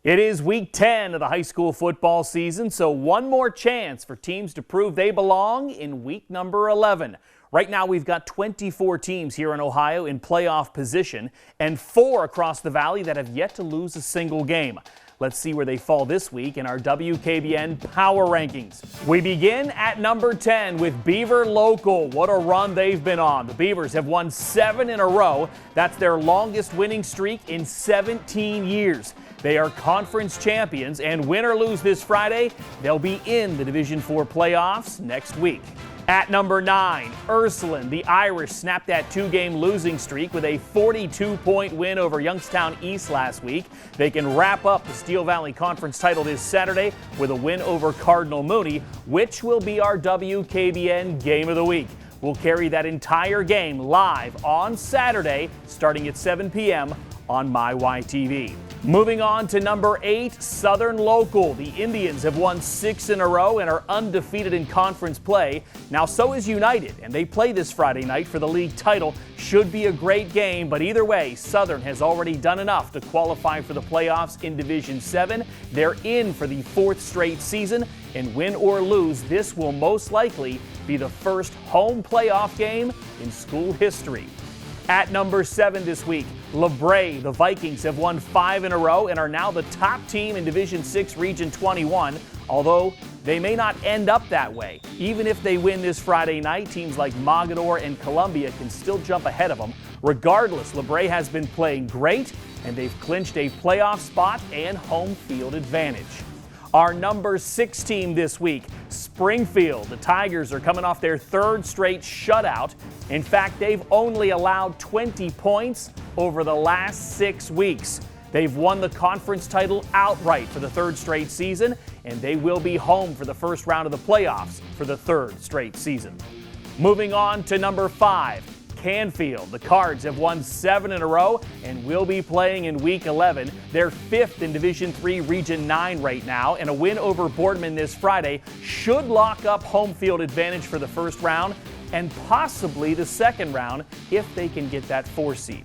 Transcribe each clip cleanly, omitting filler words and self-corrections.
It is week 10 of the high school football season, so one more chance for teams to prove they belong in week number 11. Right now we've got 24 teams here in Ohio in playoff position and 4 across the valley that have yet to lose a single game. Let's see where they fall this week in our WKBN Power Rankings. We begin at number 10 with Beaver Local. What a run they've been on. The Beavers have won 7 in a row. That's their longest winning streak in 17 years. They are conference champions, and win or lose this Friday, they'll be in the Division IV playoffs next week. At number 9, Ursuline. The Irish snapped that 2-game losing streak with a 42-point win over Youngstown East last week. They can wrap up the Steel Valley Conference title this Saturday with a win over Cardinal Mooney, which will be our WKBN Game of the Week. We'll carry that entire game live on Saturday, starting at 7 p.m. on MyYTV. Moving on to number 8, Southern Local. The Indians have won 6 in a row and are undefeated in conference play. Now so is United, and they play this Friday night for the league title. Should be a great game, but either way, Southern has already done enough to qualify for the playoffs in Division 7. They're in for the 4th straight season, and win or lose, this will most likely be the first home playoff game in school history. At number 7 this week, LaBrea. The Vikings have won 5 in a row and are now the top team in Division 6 Region 21, although they may not end up that way. Even if they win this Friday night, teams like Mogador and Columbia can still jump ahead of them. Regardless, LaBrea has been playing great, and they've clinched a playoff spot and home field advantage. Our number 6 team this week, Springfield. The Tigers are coming off their 3rd straight shutout. In fact, they've only allowed 20 points over the last 6 weeks. They've won the conference title outright for the 3rd straight season, and they will be home for the first round of the playoffs for the 3rd straight season. Moving on to number 5. CANFIELD. The Cards have won 7 in a row and will be playing in Week 11. They're 5th in Division 3 Region 9 right now, and a win over Boardman this Friday should lock up home field advantage for the first round and possibly the second round if they can get that 4 seed.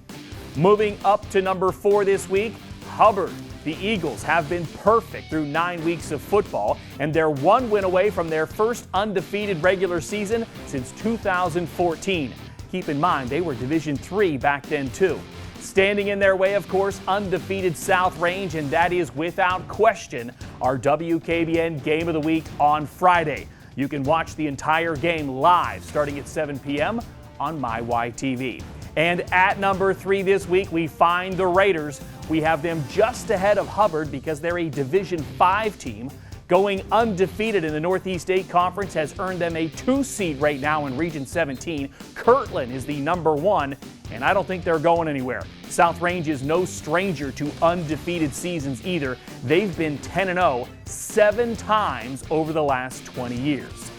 Moving up to number 4 this week, Hubbard. The Eagles have been perfect through 9 weeks of football, and they're 1 win away from their first undefeated regular season since 2014. Keep in mind, they were Division III back then, too. Standing in their way, of course, undefeated South Range, and that is without question our WKBN Game of the Week on Friday. You can watch the entire game live starting at 7 p.m. on MyYTV. And at number 3 this week, we find the Raiders. We have them just ahead of Hubbard because they're a Division V team. Going undefeated in the Northeast 8 Conference has earned them a 2 seed right now in Region 17. Kirtland is the number 1, and I don't think they're going anywhere. South Range is no stranger to undefeated seasons either. They've been 10-0 7 times over the last 20 years.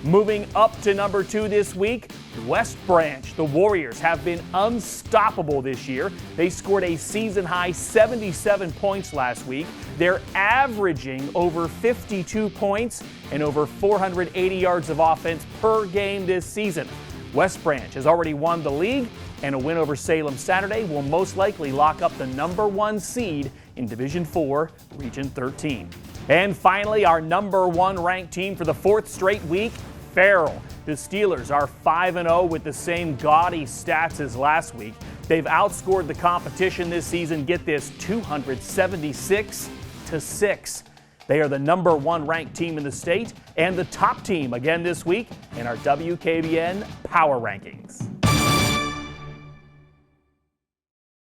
Moving up to number 2 this week, West Branch. The Warriors have been unstoppable this year. They scored a season-high 77 points last week. They're averaging over 52 points and over 480 yards of offense per game this season. West Branch has already won the league, and a win over Salem Saturday will most likely lock up the number 1 seed in Division 4, Region 13. And finally, our number 1 ranked team for the 4th straight week, FARRELL. The Steelers are 5-0 with the same gaudy stats as last week. They've outscored the competition this season, get this, 276-6. They are the number 1 ranked team in the state and the top team again this week in our WKBN Power Rankings.